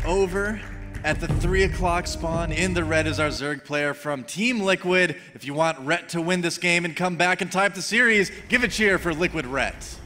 over at the 3 o'clock spawn. In the red is our Zerg player from Team Liquid. If you want Rhett to win this game and come back and tie up the series, give a cheer for Liquid Rhett.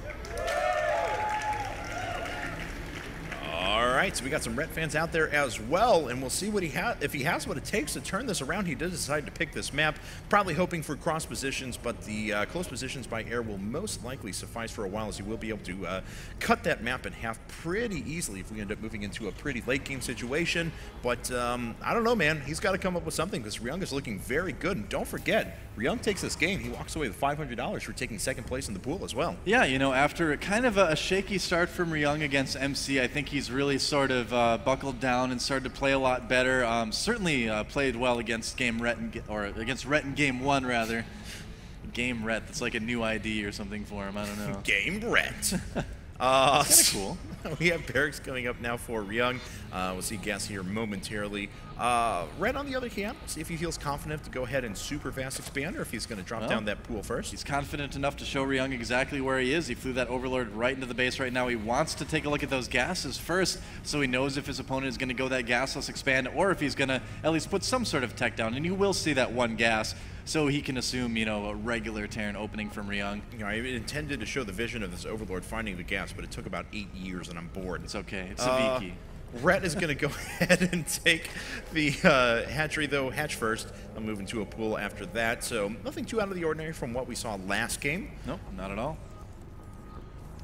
All right, so we got some Rhett fans out there as well, and we'll see what if he has what it takes to turn this around. He did decide to pick this map, probably hoping for cross positions, but the close positions by air will most likely suffice for a while, as he will be able to cut that map in half pretty easily if we end up moving into a pretty late game situation. But I don't know, man. He's got to come up with something, because Ryung is looking very good. And don't forget, Ryung takes this game. He walks away with $500 for taking second place in the pool as well. Yeah, you know, after kind of a shaky start from Ryung against MC, I think he's really sort of buckled down and started to play a lot better. Certainly played well against against Rhett in game 1 rather. Game Rhett, that's like a new ID or something for him. I don't know. Game Rhett. Kind of cool. We have barracks coming up now for Ryung. We'll see gas here momentarily. Rhett, on the other hand, see if he feels confident to go ahead and super fast expand, or if he's going to drop down that pool first. He's confident enough to show Ryung exactly where he is. He flew that Overlord right into the base right now. He wants to take a look at those gases first, so he knows if his opponent is going to go that gasless expand, or if he's going to at least put some sort of tech down. And you will see that one gas, so he can assume, you know, a regular Terran opening from Ryung. You know, I intended to show the vision of this Overlord finding the gas, but it took about 8 years, and I'm bored. It's okay. It's a Viki. Rhett is going to go ahead and take the hatchery, though. Hatch first. I'll move into a pool after that. So nothing too out of the ordinary from what we saw last game. Nope, not at all.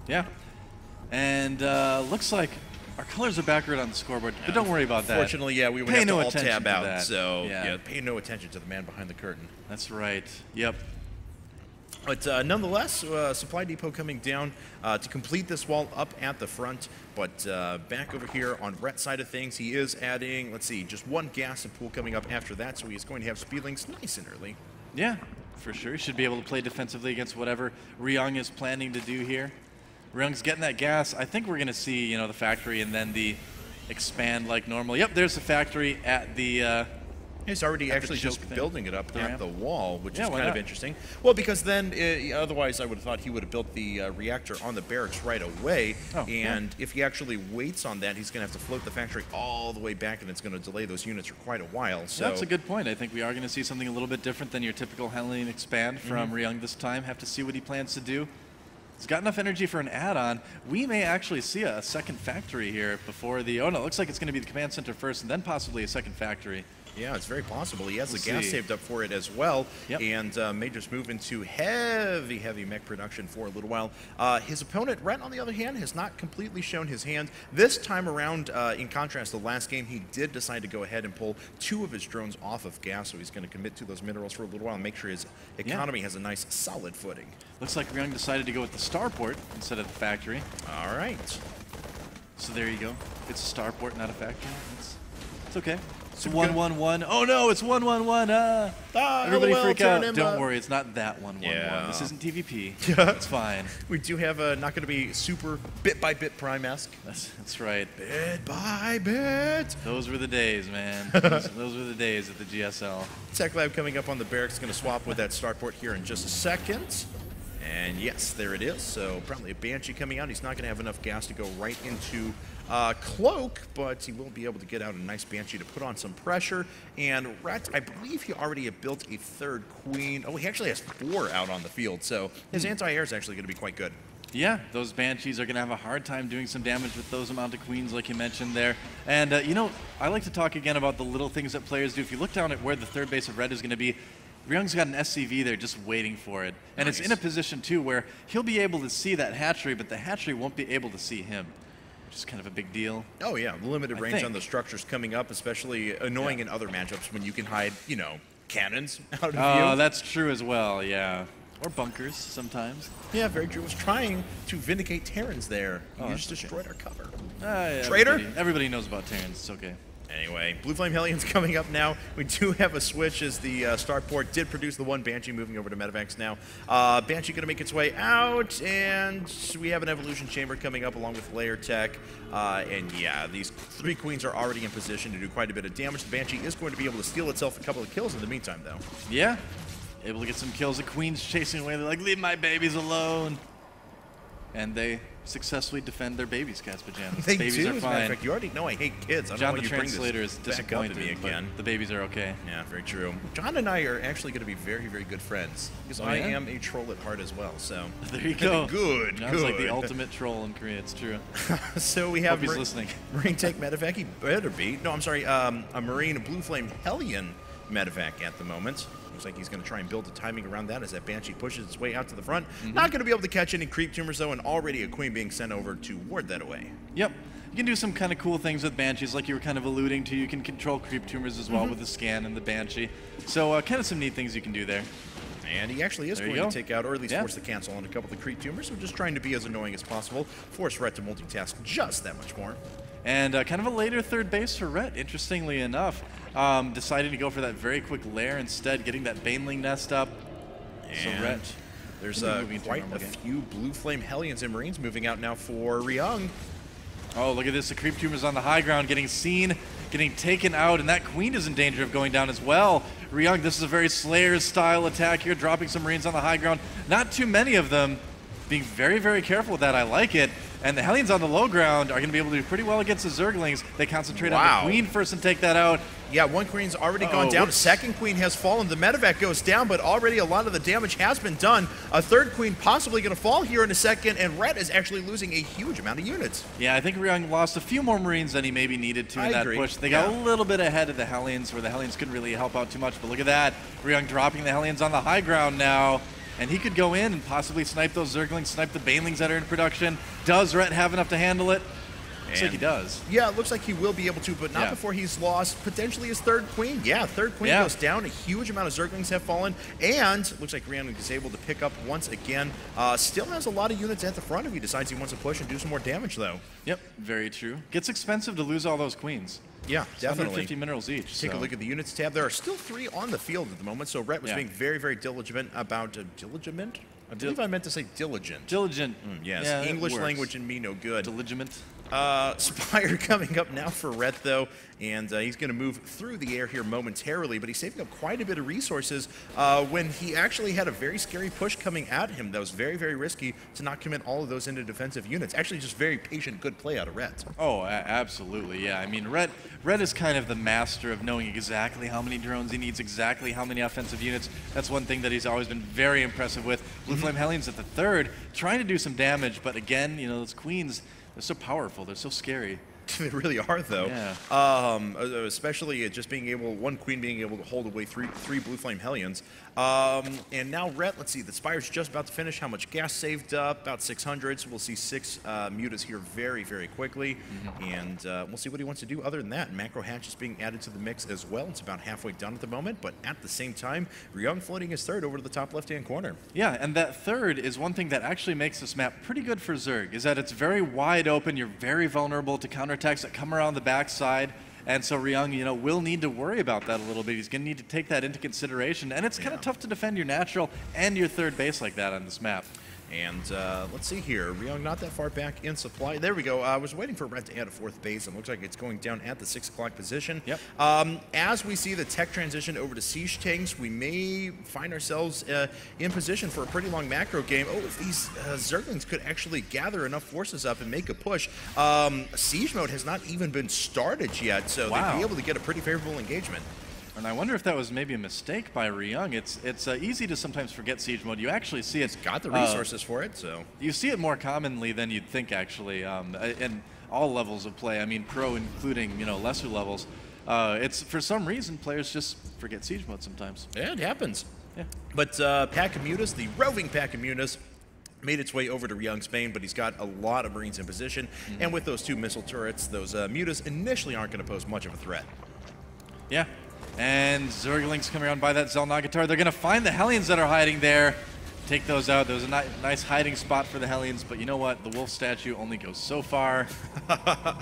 Yeah. And looks like our colors are backward on the scoreboard, but don't worry about that. Fortunately, yeah, we would have to alt-tab out. So, yeah, pay no attention to the man behind the curtain. That's right. Yep. But nonetheless, supply depot coming down to complete this wall up at the front. But back over here on Rhett's side of things, he is adding, let's see, just one gas and pool coming up after that. So he is going to have speedlings nice and early. Yeah, for sure. He should be able to play defensively against whatever Ryung is planning to do here. Ryung's getting that gas. I think we're going to see, you know, the factory and then the expand like normal. Yep, there's the factory at the... He's already actually just building it up at the wall, which is kind of interesting. Well, because then, otherwise I would have thought he would have built the reactor on the barracks right away. And if he actually waits on that, he's going to have to float the factory all the way back, and it's going to delay those units for quite a while. So that's a good point. I think we are going to see something a little bit different than your typical Hellene expand from Ryung this time. Have to see what he plans to do. He's got enough energy for an add-on. We may actually see a second factory here before the... Oh, no, it looks like it's going to be the command center first and then possibly a second factory. Yeah, it's very possible. He has the gas saved up for it as well, and may just move into heavy mech production for a little while. His opponent, Rhett, on the other hand, has not completely shown his hand. This time around, in contrast to the last game, he did decide to go ahead and pull 2 of his drones off of gas, so he's going to commit to those minerals for a little while and make sure his economy has a nice, solid footing. Looks like Ryung decided to go with the starport instead of the factory. All right. So there you go. It's a starport, not a factory. It's okay. It's 1-1-1. Oh no, it's 1-1-1. Everybody freak out. Don't worry, it's not that 1-1-1. This isn't TVP. It's fine. We do have not going to be super bit-by-bit Prime-esque. That's right. Bit by bit. Those were the days, man. Those were the days at the GSL. Tech Lab coming up on the barracks. Going to swap with that starport here in just a second. And yes, there it is. So probably a Banshee coming out. He's not going to have enough gas to go right into Cloak, but he will be able to get out a nice Banshee to put on some pressure. And Rhett, I believe he already had built a 3rd Queen. Oh, he actually has 4 out on the field. So his anti-air is actually going to be quite good. Yeah, those Banshees are going to have a hard time doing some damage with those amount of Queens like you mentioned there. And, you know, I like to talk again about the little things that players do. If you look down at where the 3rd base of Red is going to be, Ryung's got an SCV there just waiting for it. And it's in a position, too, where he'll be able to see that hatchery, but the hatchery won't be able to see him, which is kind of a big deal. Oh, yeah. Limited range on the structures coming up, especially annoying in other matchups when you can hide, you know, cannons out of view. Oh, that's true as well, yeah. Or bunkers sometimes. Yeah, very true. Was trying to vindicate Terrans there. You just destroyed our cover. Traitor? Everybody knows about Terrans. It's okay. Anyway, Blue Flame Hellions coming up now. We do have a switch as the starport did produce the 1 Banshee moving over to Medevacs now. Banshee going to make its way out, and we have an Evolution Chamber coming up along with Layer Tech. And yeah, these 3 Queens are already in position to do quite a bit of damage. The Banshee is going to be able to steal itself a couple of kills in the meantime, though. Yeah, able to get some kills. The Queen's chasing away. They're like, leave my babies alone. And they successfully defend their babies' cat's pajamas. They babies do. are As a matter of fine. fact, you already know I hate kids. I don't John know the why you bring translator is this back up to disappointed, me but again. the babies are okay. Yeah, very true. John and I are actually going to be very, very good friends because I am a troll at heart as well. So There you go. Good, John's good. like the ultimate troll in Korea. It's true. So we have Hope he's listening. Marine Tank Medevac. He better be. No, I'm sorry. A Marine Blue Flame Hellion Medevac at the moment. Looks like he's going to try and build the timing around that as that Banshee pushes its way out to the front. Not going to be able to catch any creep tumors, though, and already a Queen being sent over to ward that away. Yep. You can do some kind of cool things with Banshees, like you were kind of alluding to. You can control creep tumors as well with the scan and the Banshee. So kind of some neat things you can do there. And he actually is There going you to go. take out, or at least force the cancel on a couple of the creep tumors. So just trying to be as annoying as possible. Force Rhett to multitask just that much more. And kind of a later third base for Rhett, interestingly enough. Deciding to go for that very quick lair instead, getting that Baneling nest up. So And Rhett, there's moving into quite normal a game. few Blue Flame Hellions and Marines moving out now for Ryung. oh, look at this. The creep tumors on the high ground getting seen, getting taken out, and that Queen is in danger of going down as well. Ryung, this is a very Slayer-style attack here, dropping some Marines on the high ground. Not too many of them. Being very, very careful with that. I like it. And the Hellions on the low ground are going to be able to do pretty well against the Zerglings. They concentrate on the Queen first and take that out. Yeah, one Queen's already gone down. Whoops. Second Queen has fallen. The Medevac goes down, but already a lot of the damage has been done. A third Queen possibly going to fall here in a second, and Rhett is actually losing a huge amount of units. Yeah, I think Ryung lost a few more Marines than he maybe needed to in that agree. push. They got a little bit ahead of the Hellions, where the Hellions couldn't really help out too much. But look at that. Ryung dropping the Hellions on the high ground now. And he could go in and possibly snipe those Zerglings, snipe the Banelings that are in production. Does Rhett have enough to handle it? Looks like he does. Yeah, it looks like he will be able to, but not before he's lost potentially his third Queen. Yeah, third Queen goes down. A huge amount of Zerglings have fallen, and looks like Ryung is able to pick up once again. Still has a lot of units at the front if he decides he wants to push and do some more damage, though. Yep, very true. Gets expensive to lose all those Queens. Yeah, definitely. 150 minerals each. Take a look at the units tab. There are still 3 on the field at the moment, so Rhett was being very, very diligent about diligent? I believe I meant to say diligent. Diligent. Yes, Yeah, English works. language and me no good. Diligent. Spire coming up now for Rhett, though, and he's going to move through the air here momentarily, but he's saving up quite a bit of resources when he actually had a very scary push coming at him that was very, very risky to not commit all of those into defensive units. Actually, just very patient, good play out of Rhett. Oh, absolutely, yeah. I mean, Rhett is kind of the master of knowing exactly how many drones he needs, exactly how many offensive units. That's one thing that he's always been very impressive with. Blue Flame Hellions at the third, trying to do some damage, but again, you know, those Queens, they're so powerful, they're so scary. They really are, though. Yeah. Especially just being able, one Queen being able to hold away three Blue Flame Hellions. And now Rhett, let's see, the Spire's just about to finish. How much gas saved up? About 600. So we'll see 6 mutas here very, very quickly. And we'll see what he wants to do other than that. Macro Hatch is being added to the mix as well. It's about halfway done at the moment. But at the same time, Ryung floating his third over to the top left-hand corner. Yeah, and that third is one thing that actually makes this map pretty good for Zerg, is that it's very wide open. You're very vulnerable to counterattacks that come around the backside. And so Ryung, you know, will need to worry about that a little bit. He's going to need to take that into consideration. And it's kind of tough to defend your natural and your third base like that on this map. And let's see here. Ryung not that far back in supply. There we go. I was waiting for Rhett to add a 4th base, and looks like it's going down at the 6 o'clock position. Yep. As we see the tech transition over to siege tanks, we may find ourselves in position for a pretty long macro game. Oh, if these Zerglings could actually gather enough forces up and make a push. Siege mode has not even been started yet, so they'd be able to get a pretty favorable engagement. And I wonder if that was maybe a mistake by Ryung. It's easy to sometimes forget siege mode. You actually see it. It's got the resources for it, so. You see it more commonly than you'd think, actually, in all levels of play. I mean, pro including, you know, lesser levels. It's, for some reason, players just forget siege mode sometimes. Yeah, it happens. Yeah. But Pack of Mutas, the roving Pack of Mutas, made its way over to Ryung, Spain, but he's got a lot of Marines in position. And with those 2 missile turrets, those Mutas initially aren't going to pose much of a threat. Yeah. And Zerglings coming around by that Zelnagatar. They're going to find the Hellions that are hiding there. Take those out. There was a nice hiding spot for the Hellions, but you know what? The wolf statue only goes so far.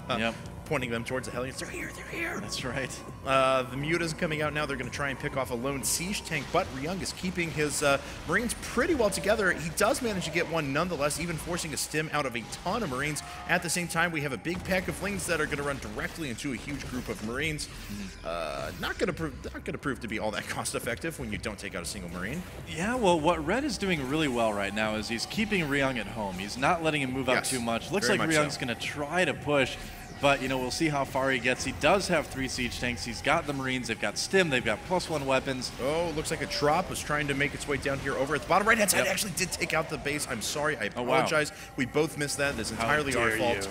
Yep. pointing them towards the Hellions. They're here, they're here. That's right. The Muta's coming out now. They're going to try and pick off a lone siege tank, but Ryung is keeping his Marines pretty well together. He does manage to get one nonetheless, even forcing a stim out of a ton of Marines. At the same time, we have a big pack of Lings that are going to run directly into a huge group of Marines. Not going to prove to be all that cost effective when you don't take out a single Marine. Yeah, well, what Red is doing really well right now is he's keeping Ryung at home. He's not letting him move up too much. Looks like Ryung's going to try to push, but, you know, we'll see how far he gets. He does have 3 siege tanks. He's got the Marines. They've got stim. They've got +1 weapons. Oh, looks like a trop was trying to make its way down here over at the bottom right-hand side. It actually did take out the base. I'm sorry. I apologize. We both missed that. It's entirely our fault.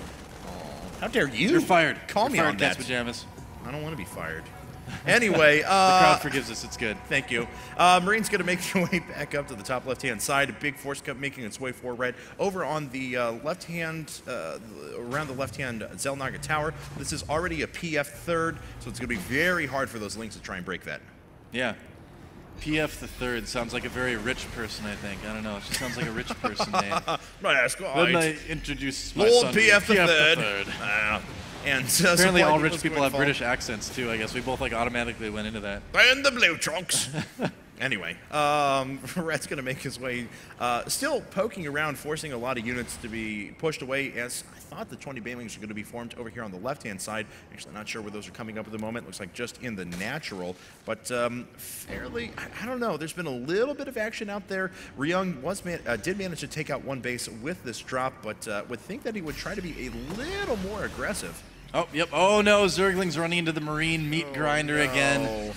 How dare you? You're fired. Call me on that. Pajamas. I don't want to be fired. Anyway, the crowd forgives us. It's good. Thank you. Marine's going to make their way back up to the top left-hand side. A big force making its way for Red over on the left-hand, around the left-hand Zelnaga Tower. This is already a PF third, so it's going to be very hard for those Lings to try and break that. Yeah. PF the Third sounds like a very rich person, I think. I don't know. It just sounds like a rich person name. Then I introduce my Lord son PF to the Third. And apparently all rich people have British accents too. I guess we both like automatically went into that. And the blue trunks. Anyway, Red's going to make his way, still poking around, forcing a lot of units to be pushed away, as I thought the 20 Banelings are going to be formed over here on the left-hand side. Actually, not sure where those are coming up at the moment. Looks like just in the natural, but fairly, I don't know. There's been a little bit of action out there. Ryung did manage to take out one base with this drop, but would think that he would try to be a little more aggressive. Oh, yep. Oh, no. Zergling's running into the Marine meat grinder again.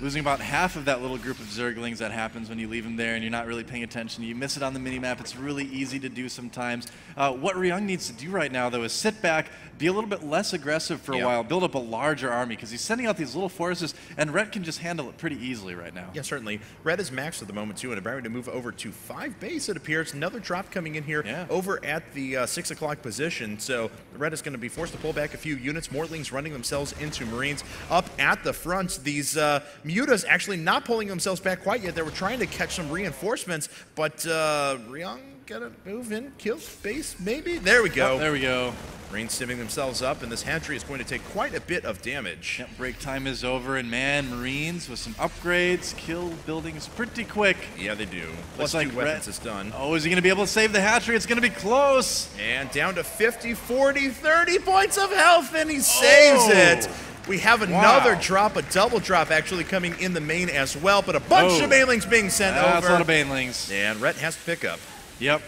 Losing about half of that little group of Zerglings. That happens when you leave them there and you're not really paying attention. You miss it on the minimap. It's really easy to do sometimes. What Ryung needs to do right now, though, is sit back, be a little bit less aggressive for a while, build up a larger army, because he's sending out these little forces, and Red can just handle it pretty easily right now. Yeah, certainly. Red is maxed at the moment, too, and about to move over to 5 base, it appears. Another drop coming in here over at the 6 o'clock position, so Red is going to be forced to pull back a few units. More Lings running themselves into Marines. Up at the front, these Mutas actually not pulling themselves back quite yet. They were trying to catch some reinforcements, but Ryung gonna move in, kill base, maybe? There we go. Oh, there we go. Marines stimming themselves up, and this hatchery is going to take quite a bit of damage. Yep, break time is over, and man, Marines with some upgrades kill buildings pretty quick. Yeah, they do. Plus like 2 weapons is done. Oh, is he going to be able to save the hatchery? It's going to be close. And down to 50, 40, 30 points of health, and he saves it. We have another drop, a double drop actually coming in the main as well, but a bunch of Banelings being sent over. That's a lot of Banelings. And Rhett has to pick up. Yep.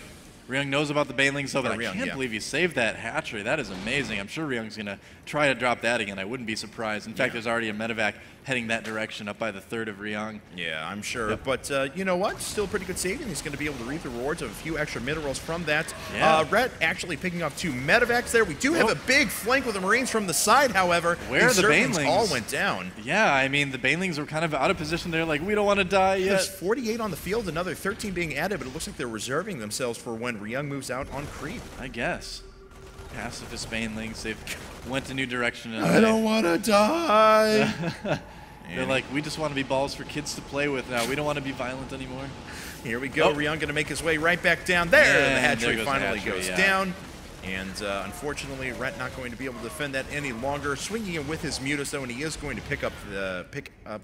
Ryung knows about the Banelings, though, but I can't believe he saved that hatchery. That is amazing. I'm sure Ryung's going to try to drop that again. I wouldn't be surprised. In fact, there's already a medevac heading that direction up by the 3rd of Ryung. Yeah, I'm sure. But you know what? Still pretty good saving. He's going to be able to reap the rewards of a few extra minerals from that. Rhett actually picking up 2 medevacs there. We do have a big flank with the Marines from the side, however. Where are the Banelings? All went down. Yeah, I mean, the Banelings were kind of out of position there. Like, we don't want to die yet. There's 48 on the field, another 13 being added, but it looks like they're reserving themselves for when Ryung moves out on creep. I guess. Pacifist Banelings, they've went a new direction. I don't want to die. They're like, we just want to be balls for kids to play with now. We don't want to be violent anymore. Here we go. Ryung going to make his way right back down there. And the hatchery finally goes down. And unfortunately, Rhett not going to be able to defend that any longer. Swinging it with his Mutas, though, and he is going to pick up the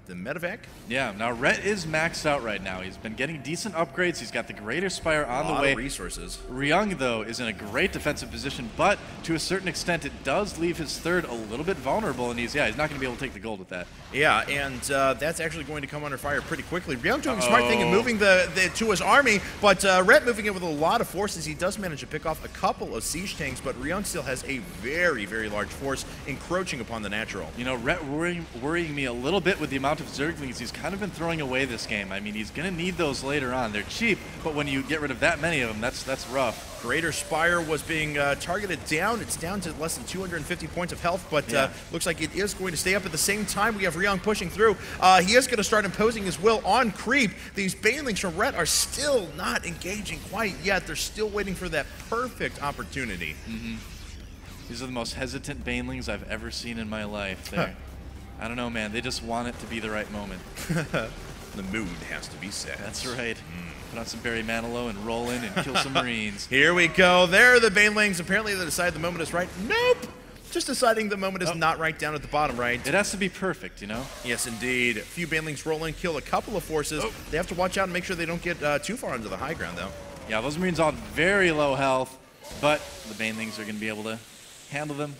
medevac. Yeah, now Rhett is maxed out right now. He's been getting decent upgrades. He's got the Greater Spire on the way. A lot of resources. Ryung, though, is in a great defensive position, but to a certain extent, it does leave his 3rd a little bit vulnerable, and he's not going to be able to take the gold with that. Yeah, and that's actually going to come under fire pretty quickly. Ryung doing a smart thing and moving to his army, but Rhett moving it with a lot of forces. He does manage to pick off a couple of siege tanks, but Ryung still has a very, very large force encroaching upon the natural. You know, Rhett worrying me a little bit with the amount of Zerglings he's kind of been throwing away this game. I mean, he's going to need those later on. They're cheap, but when you get rid of that many of them, that's rough. Greater Spire was being targeted down. It's down to less than 250 points of health, but looks like it is going to stay up. At the same time, we have Ryung pushing through. He is going to start imposing his will on creep. These Banelings from Rhett are still not engaging quite yet. They're still waiting for that perfect opportunity. These are the most hesitant Banelings I've ever seen in my life. I don't know, man. They just want it to be the right moment. The mood has to be set. That's right. Put on some Barry Manilow and roll in and kill some Marines. Here we go. There are the Banelings. Apparently they decide the moment is right. Nope. Just deciding the moment is not right down at the bottom, right? It has to be perfect, you know? Yes, indeed. A few banelings roll in, kill a couple of forces. They have to watch out and make sure they don't get too far into the high ground, though. Yeah, those Marines all very low health, but the banelings are going to be able to handle them.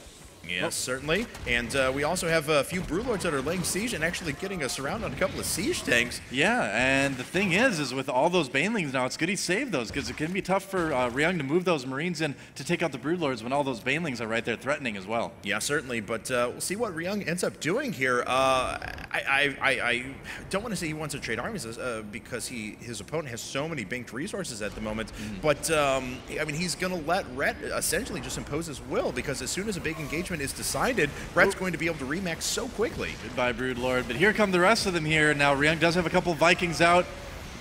Yes, certainly. And we also have a few Broodlords that are laying siege and actually getting us around on a couple of siege tanks. Yeah, and the thing is with all those banelings now, it's good he saved those because it can be tough for Ryung to move those Marines in to take out the Broodlords when all those banelings are right there threatening as well. Yeah, certainly. But we'll see what Ryung ends up doing here. I don't want to say he wants to trade armies because his opponent has so many banked resources at the moment. But, I mean, he's going to let Rhett essentially just impose his will because as soon as a big engagement is decided, Rhett's going to be able to remax so quickly. Goodbye, Broodlord. But here come the rest of them here. Now, Ryung does have a couple Vikings out,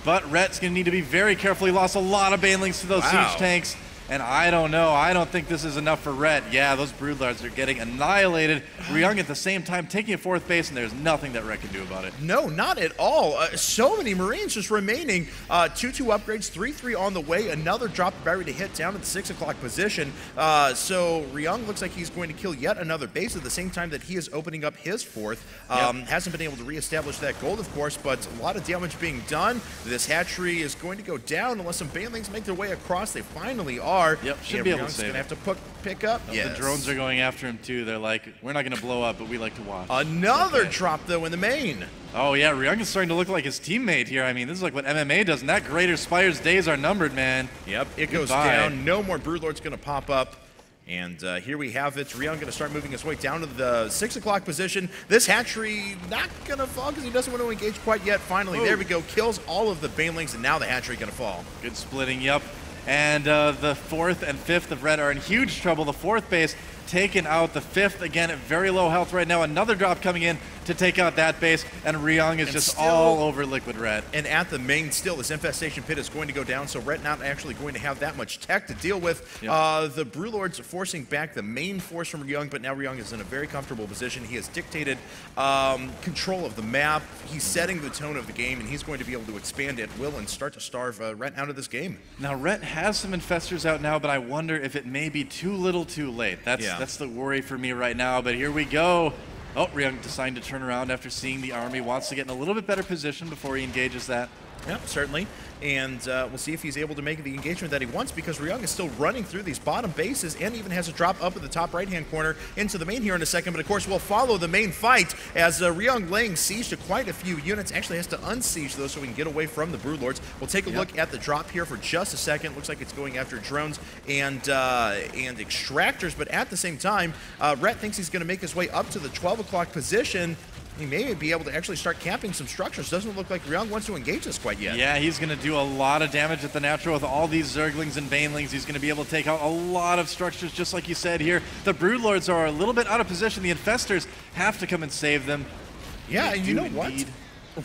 but Rhett's going to need to be very careful. He lost a lot of banelings to those siege tanks. And I don't know. I don't think this is enough for Rhett. Yeah, those Broodlords are getting annihilated. Ryung at the same time taking a 4th base, and there's nothing that Rhett can do about it. No, not at all. So many Marines just remaining. 2-2 upgrades, 3-3 on the way. Another drop battery to hit down at the 6 o'clock position. So Ryung looks like he's going to kill yet another base at the same time that he is opening up his 4th. Hasn't been able to reestablish that gold, of course, but a lot of damage being done. This hatchery is going to go down unless some banelings make their way across. They finally are. Yep, should be able to save gonna have to pick up. The drones are going after him too. They're like, we're not gonna blow up, but we like to watch. Another drop though in the main. Oh yeah, Ryung is starting to look like his teammate here. I mean, this is like what MMA does, and that Greater Spire's days are numbered, man. Yep, it goes down. No more Broodlords gonna pop up. And here we have it. Ryung going to start moving his way down to the 6 o'clock position. This hatchery not going to fall because he doesn't want to engage quite yet. Finally, there we go. Kills all of the banelings, and now the hatchery going to fall. Good splitting, yep. And the 4th and 5th of Red are in huge trouble. The 4th base taken out. The 5th, again, at very low health right now. Another drop coming in to take out that base. And Ryung is just all over Liquid Red. And at the main still, this Infestation Pit is going to go down, so Red not actually going to have that much tech to deal with. The Broodlords forcing back the main force from Ryung, but now Ryung is in a very comfortable position. He has dictated control of the map. He's setting the tone of the game, and he's going to be able to expand at will and start to starve Rhett out of this game. Now, Rhett has some Infestors out now, but I wonder if it may be too little too late. That's the worry for me right now, but here we go. Oh, Ryung deciding to turn around after seeing the army. Wants to get in a little bit better position before he engages that. Yep, certainly. And we'll see if he's able to make the engagement that he wants because Ryung is still running through these bottom bases and even has a drop up at the top right-hand corner into the main here in a second. But, of course, we'll follow the main fight as Ryung laying siege to quite a few units. Actually has to unsiege those so we can get away from the Broodlords. We'll take a look at the drop here for just a second. Looks like it's going after drones and extractors. But at the same time, Rhett thinks he's going to make his way up to the 12 o'clock position. He may be able to actually start camping some structures. Doesn't look like Ryung wants to engage this quite yet. Yeah, he's going to do a lot of damage at the natural with all these Zerglings and Banelings. He's going to be able to take out a lot of structures, just like you said here. The Broodlords are a little bit out of position. The Infestors have to come and save them. Yeah, and you know what?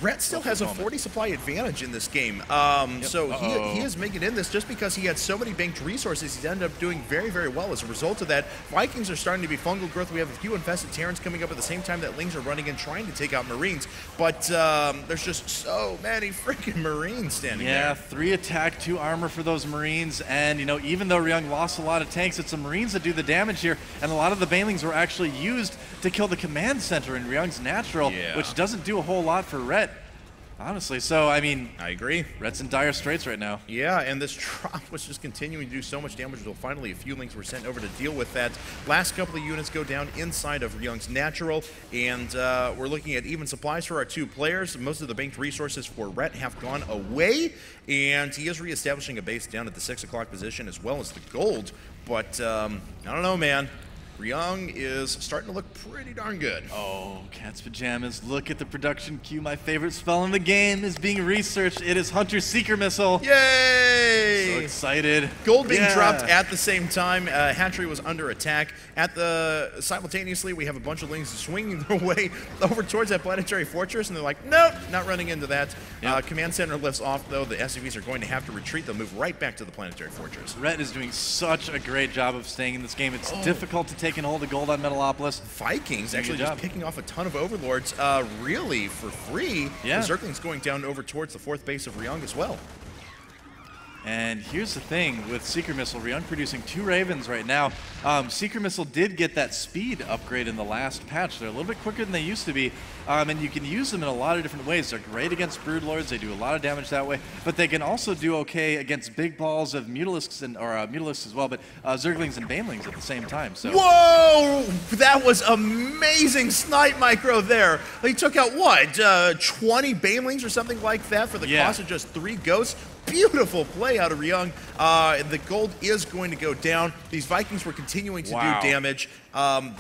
Rhett still has a 40 supply advantage in this game. So he is making in this just because he had so many banked resources. He's ended up doing very, very well as a result of that. Vikings are starting to be fungal growth. We have a few infested Terrans coming up at the same time that Lings are running in trying to take out Marines. But there's just so many freaking Marines standing there. Yeah, 3 attack, 2 armor for those Marines. And, you know, even though Ryung lost a lot of tanks, it's the Marines that do the damage here. And a lot of the Banelings were actually used to kill the command center in Ryung's natural, which doesn't do a whole lot for Rhett. Honestly, so, I mean... I agree. Rhett's in dire straits right now. Yeah, and this drop was just continuing to do so much damage until finally a few Lings were sent over to deal with that. Last couple of units go down inside of Ryung's natural, and we're looking at even supplies for our 2 players. Most of the banked resources for Rhett have gone away, and he is reestablishing a base down at the 6 o'clock position as well as the gold. But, I don't know, man. Ryung is starting to look pretty darn good. Oh, Cat's Pajamas, look at the production queue. My favorite spell in the game is being researched. It is Hunter's Seeker Missile. Yay! So excited. Gold being dropped at the same time. Hatchery was under attack. Simultaneously, we have a bunch of Lings swinging their way over towards that planetary fortress, and they're like, nope, not running into that. Command center lifts off, though. The SUVs are going to have to retreat. They'll move right back to the planetary fortress. Rhett is doing such a great job of staying in this game. It's difficult to take and hold the gold on Metalopolis. Vikings actually just picking off a ton of Overlords really for free. The Zerglings going down over towards the 4th base of Ryung as well. And here's the thing with Seeker Missile, Ryung producing 2 Ravens right now. Seeker Missile did get that speed upgrade in the last patch. They're a little bit quicker than they used to be, and you can use them in a lot of different ways. They're great against Broodlords, they do a lot of damage that way, but they can also do okay against big balls of Mutalisks, Mutalisks as well, but Zerglings and Banelings at the same time. So. Whoa! That was amazing snipe micro there. He took out, what, 20 Banelings or something like that for the cost of just 3 ghosts? Beautiful play out of Ryung. The gold is going to go down. These Vikings were continuing to do damage.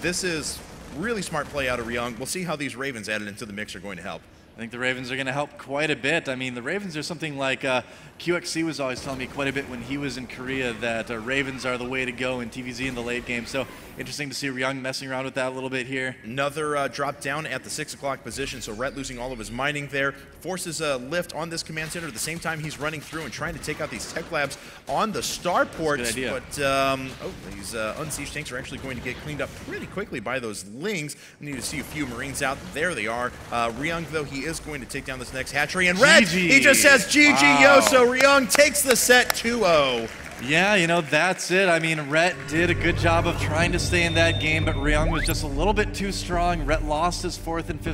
This is really smart play out of Ryung. We'll see how these Ravens added into the mix are going to help. I think the Ravens are going to help quite a bit. I mean, the Ravens are something like QXC was always telling me quite a bit when he was in Korea that Ravens are the way to go in TVZ in the late game. So interesting to see Ryung messing around with that a little bit here. Another drop down at the 6 o'clock position. So Rhett losing all of his mining there. Forces a lift on this command center at the same time he's running through and trying to take out these tech labs on the starports. But these unsieged tanks are actually going to get cleaned up pretty quickly by those Lings. We need to see a few Marines out. There they are. Ryung, though, he is going to take down this next hatchery. And Rhett, he just says GG, yo, so Ryung takes the set 2-0. Yeah, you know, that's it. I mean, Rhett did a good job of trying to stay in that game, but Ryung was just a little bit too strong. Rhett lost his 4th and 5th